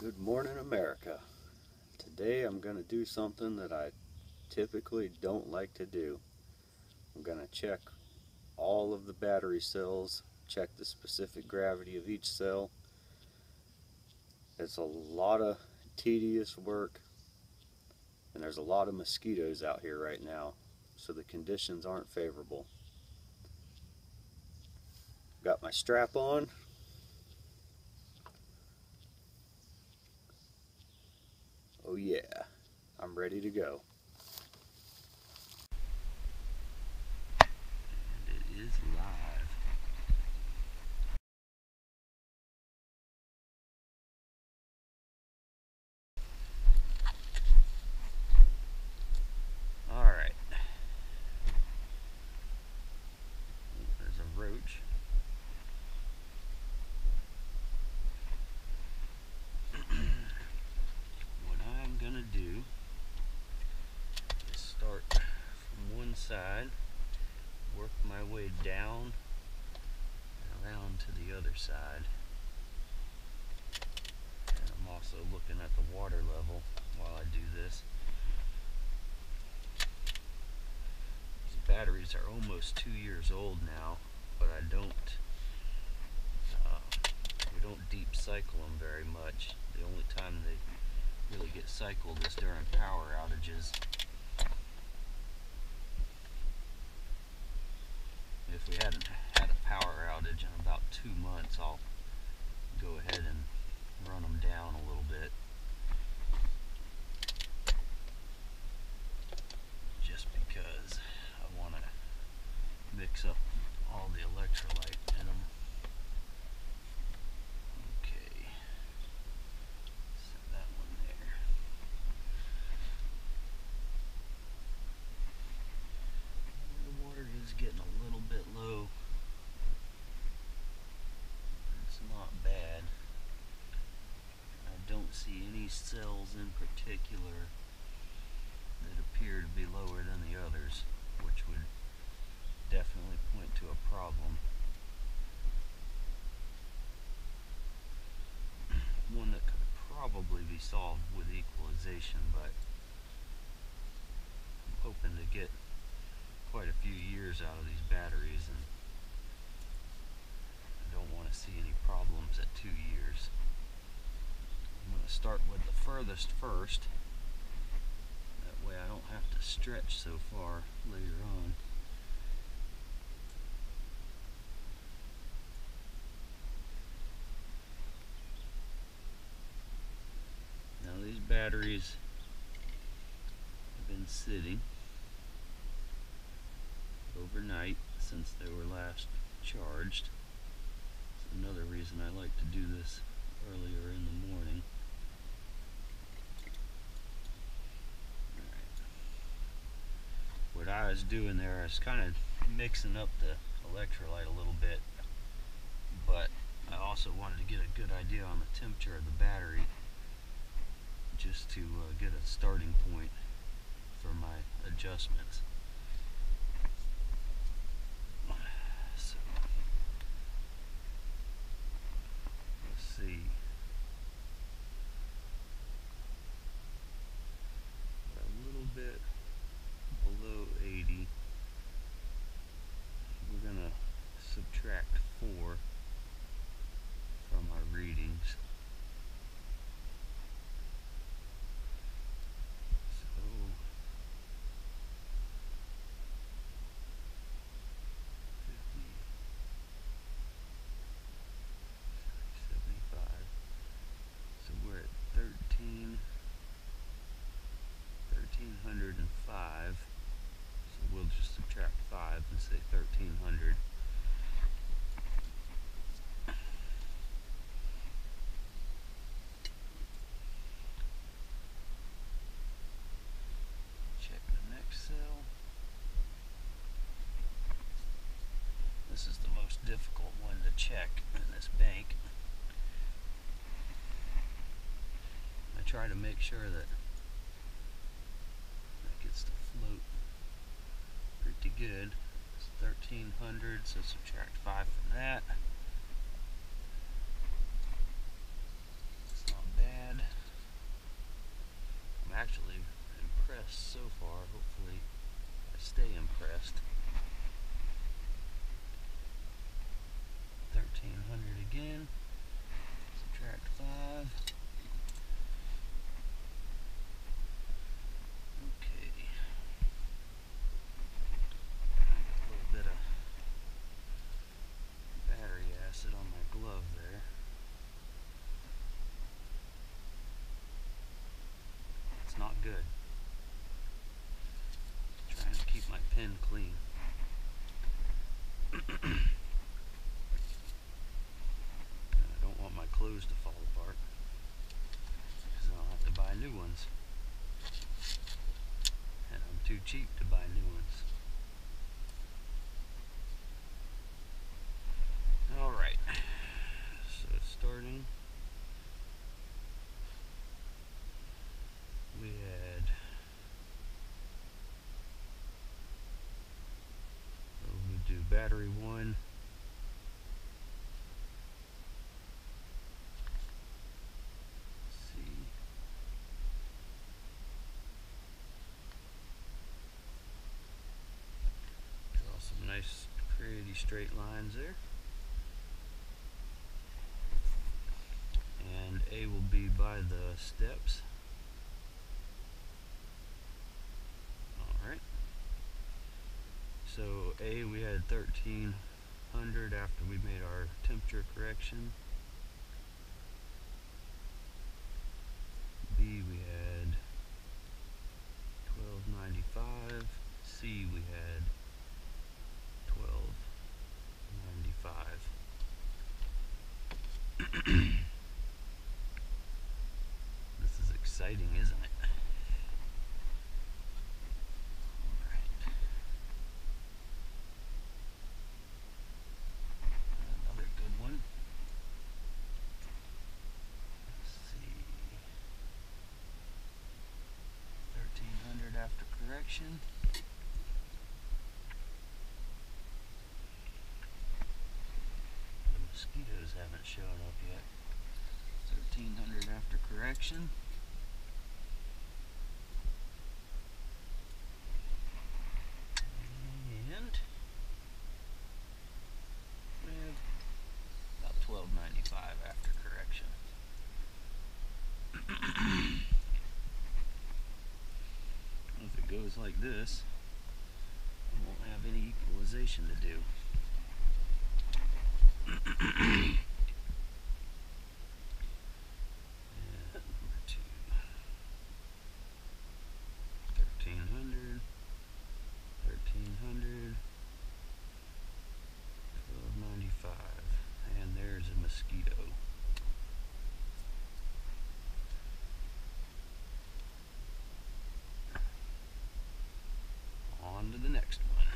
Good morning, America. Today I'm going to do something that I typically don't like to do. I'm going to check all of the battery cells, check the specific gravity of each cell. It's a lot of tedious work, and there's a lot of mosquitoes out here right now, so the conditions aren't favorable. Got my strap on. Oh yeah, I'm ready to go. And it is live. Alright. There's a roach. What I'm gonna do is start from one side, work my way down and around to the other side. And I'm also looking at the water level while I do this. These batteries are almost 2 years old now, but we don't deep cycle them very much. The only time they really get cycled is during power outages. If we hadn't had a power outage in about 2 months, I'll go ahead and run them down a little bit, just because I want to mix up all the electrolyte in them. Okay, set that one there. The water is getting a little bit low. It's not bad. I don't see any cells in particular that appear to be lower than the others, which would definitely point to a problem. One that could probably be solved with equalization, but I'm hoping to get quite a few years out of these batteries, and I don't want to see any problems at 2 years. I'm going to start with the furthest first. That way I don't have to stretch so far later on. Now these batteries have been sitting overnight since they were last charged. That's another reason I like to do this earlier in the morning. Alright. What I was doing there, I was kind of mixing up the electrolyte a little bit, but I also wanted to get a good idea on the temperature of the battery, just to get a starting point for my adjustments. So, let's see. A little bit below 80. We're going to subtract 4 from our readings. So we're at 1305, so we'll just subtract 5 and say 1300. Check the next cell. This is the most difficult one to check in this bank. I try to make sure that gets to float pretty good. It's 1300, so subtract 5 from that. It's not bad. so far. Hopefully I stay impressed. 1300 again. Subtract 5. Okay. I got a little bit of battery acid on my glove there. It's not good. Trying to keep my pen clean. I don't want my clothes to fall apart, because then I'll have to buy new ones. And I'm too cheap to buy new ones. Alright, so starting, we had, we'll do battery 1. See. Draw some nice pretty straight lines there. And A will be by the steps. Alright. So A, we had 1300 after we made our temperature correction. B, we had 1295. C, we had 1295. This is exciting, isn't it? Alright. Another good one. Let's see. 1300 after correction. The mosquitoes haven't shown up yet. 1300 after correction. And we have about 1295 after correction. If it goes like this, I won't have any equalization to do. Number 2. 1300, 1300, 1295, and there's a mosquito. On to the next one.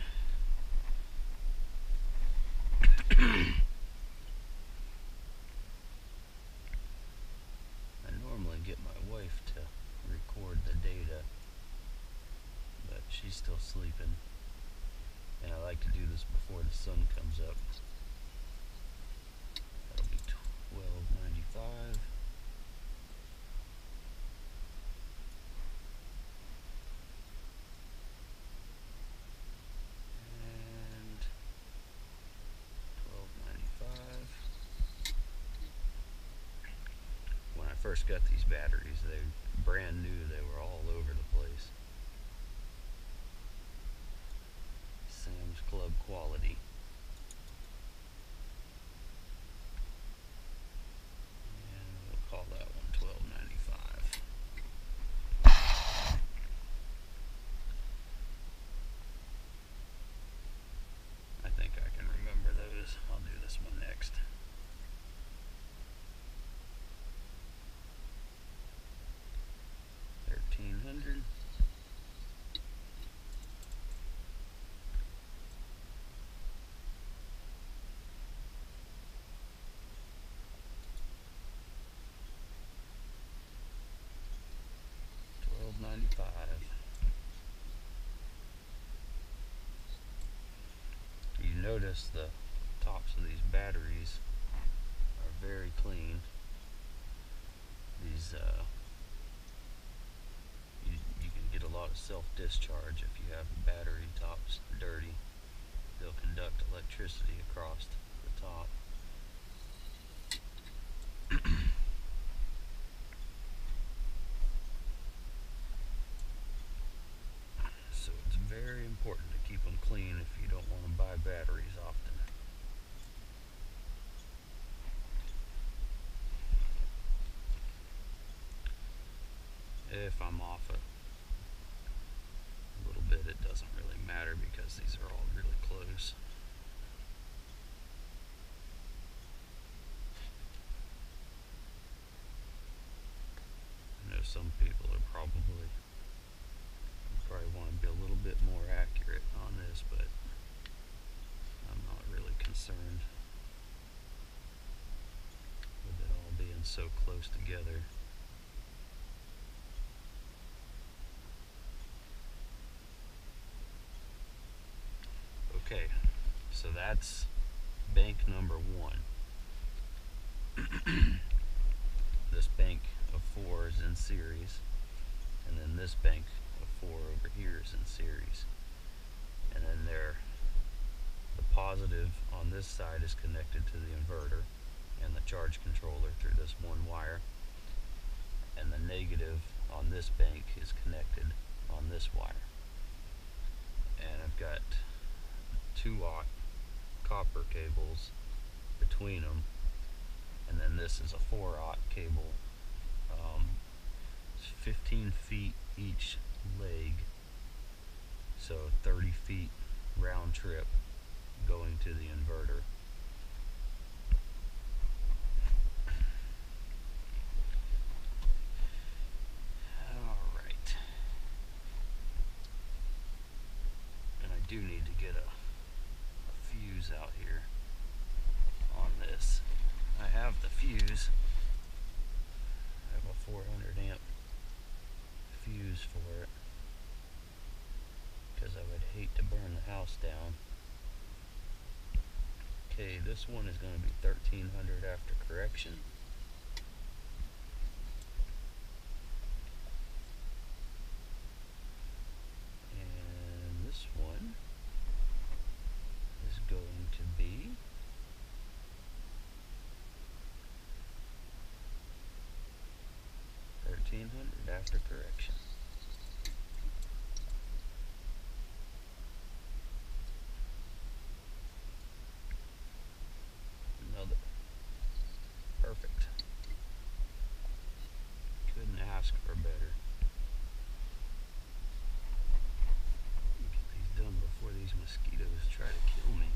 I normally get my wife to record the data, but she's still sleeping, and I like to do this before the sun comes up. That'll be 1295. And 1295. When I first got these batteries, they brand new, they were all over the place. Sam's Club quality. And we'll call that one 1295. I think I can remember those. I'll do this one next. $1,300. $12.95. You notice the tops of these batteries are very clean. These you can get a lot of self-discharge. If you have the battery tops dirty, they'll conduct electricity across the top. So it's very important to keep them clean if you don't want to buy batteries often. If I'm off a little bit, it doesn't really matter because these are all really close. I know some people are probably want to be a little bit more accurate on this, but I'm not really concerned with it all being so close together. Okay, so that's bank number 1. This bank of 4 is in series, and then this bank of 4 over here is in series. And then the positive on this side is connected to the inverter and the charge controller through this one wire, and the negative on this bank is connected on this wire. And I've got 2-aught copper cables between them, and then this is a 4-aught cable. It's 15 feet each leg, so 30 feet round trip going to the inverter. Alright, and I do need to get a fuse out here on this. I have the fuse. I have a 400 amp fuse for it because I would hate to burn the house down. Okay, this one is going to be 1300 after correction. And this one is going to be 1300 after correction. Another. Perfect. Couldn't ask for better. Get these done before these mosquitoes try to kill me.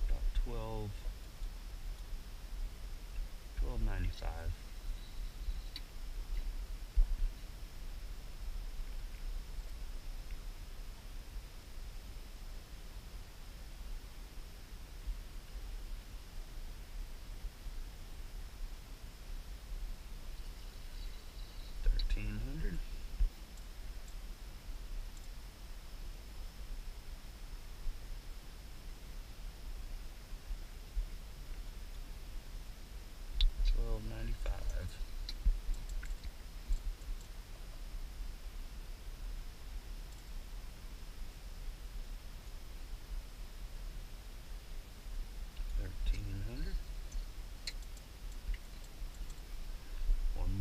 About 12.95.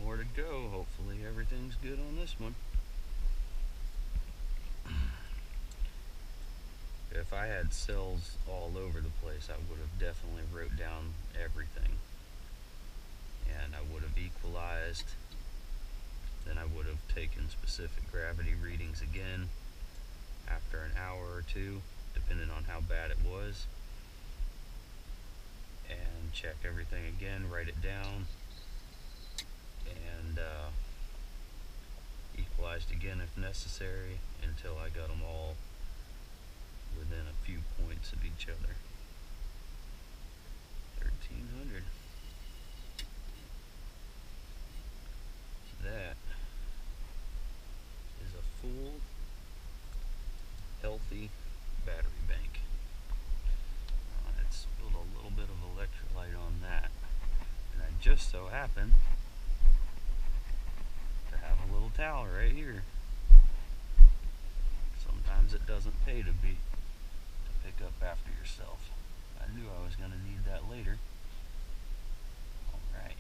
More to go. Hopefully everything's good on this one. If I had cells all over the place, I would have definitely wrote down everything, and I would have equalized. Then I would have taken specific gravity readings again after an hour or two, depending on how bad it was, and check everything again, write it down, and equalized again. again if necessary until I got them all within a few points of each other. 1300. That is a full healthy battery bank. It spilled a little bit of electrolyte on that, and I just so happen to have a little towel right here. Sometimes it doesn't pay to pick up after yourself. I knew I was going to need that later. Alright.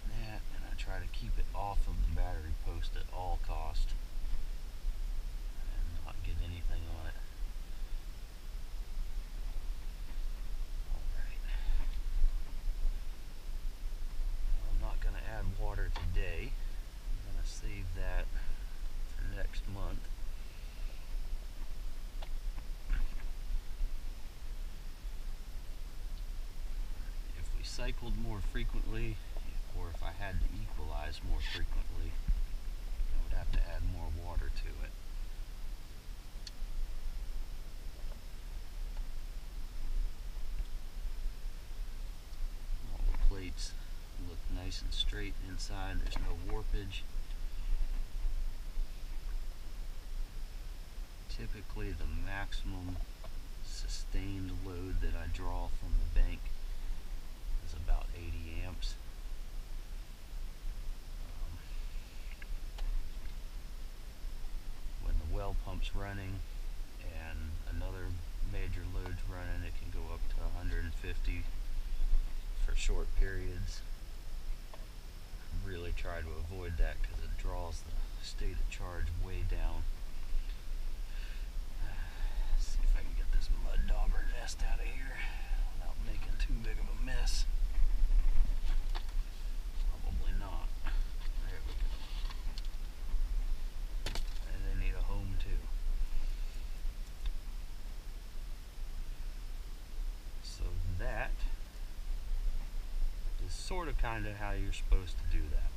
That, and I try to keep it off of the battery post at all cost and not get anything on it. Alright. I'm not going to add water today. I'm going to save that for next month. If we cycled more frequently, or if I had to equalize more frequently, I would have to add more water to it. All the plates look nice and straight inside. There's no warpage. Typically the maximum sustained load that I draw from the bank is about 80 amps. When the well pump's running and another major load's running, it can go up to 150 for short periods. I really try to avoid that because it draws the state of charge way down. Let's see if I can get this mud dauber nest out of here without making too big of a mess. Probably not. There we go. And they need a home too. So that is sort of kind of how you're supposed to do that.